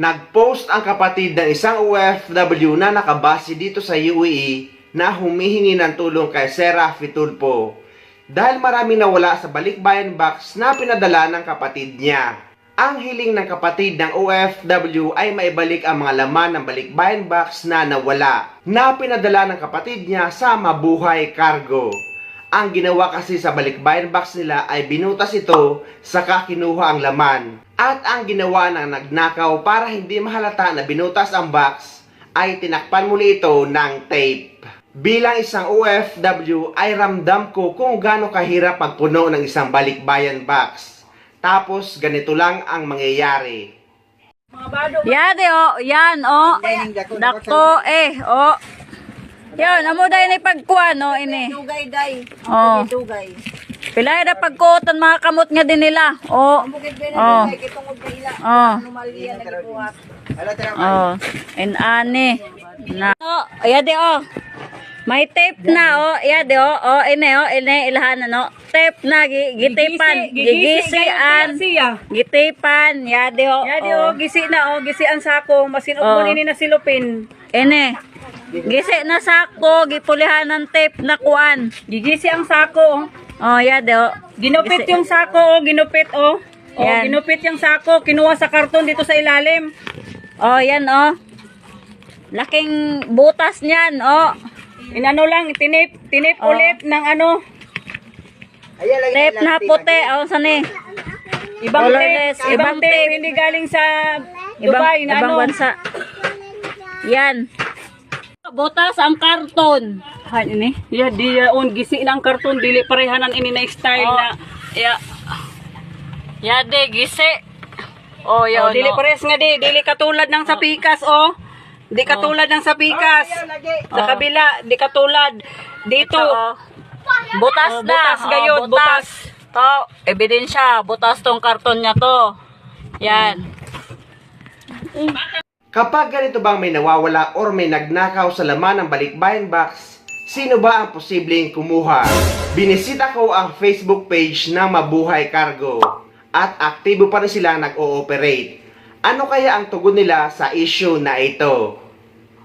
Nag-post ang kapatid ng isang OFW na nakabase dito sa UAE na humihingi ng tulong kay Sir Raffy Tulfo dahil marami nawala sa balikbayan box na pinadala ng kapatid niya. Ang hiling ng kapatid ng OFW ay maibalik ang mga laman ng balikbayan box na nawala na pinadala ng kapatid niya sa Mabuhay Cargo. Ang ginawa kasi sa balikbayan box nila ay binutas ito saka kinuha ang laman. At ang ginawa ng nagnakaw para hindi mahalata na binutas ang box ay tinakpan muli ito ng tape. Bilang isang OFW ay ramdam ko kung gaano kahirap magpuno ng isang balikbayan box. Tapos ganito lang ang mangyayari. Yan yan Dako Yan, amo day ni pagkuan ini. Dugay day. Oh. Dugay. Pilay na pagkuotan mga kamot nga din nila. Bukid ba na kitungod kay ila. Anomalya na gibuhat. Ani. Na. Ayan di May tape na ayan di ini ilahan tape na gitipan, gigisian. Gitipan, ya di Gisi na gisi ang sako, masin ug ni na silupin. Ini. Gisi na sako, gipulihan ng tape na kuan. Gigisi ang sako. Ya di Ginupit yung sako, ginupit Yan. ginupit yung sako, kinuha sa karton dito sa ilalim. Yan Laking butas niyan Inano lang, tinip ulit ng Tape na puti, sani. ibang Colorless, tape, ibang tape, hindi galing sa Dubai na ibang bansa. Yan. Butas ang karton. ini? Ya, di on gisi ng karton, dili parehanan ini na style na. Ya de gisi. Dili pares nga dili katulad ng sa pikas Di katulad ng sa pikas. Sa kabila, di katulad dito. Butas na. Butas gayud, butas. To, ebidensya, butas tong karton niya to. Yan. Kapag ganito bang may nawawala or may nagnakaw sa laman ng balikbayan box, sino ba ang posibleng kumuha? Binisita ko ang Facebook page ng Mabuhay Cargo at aktibo pa rin silang nag-ooperate. Ano kaya ang tugon nila sa issue na ito?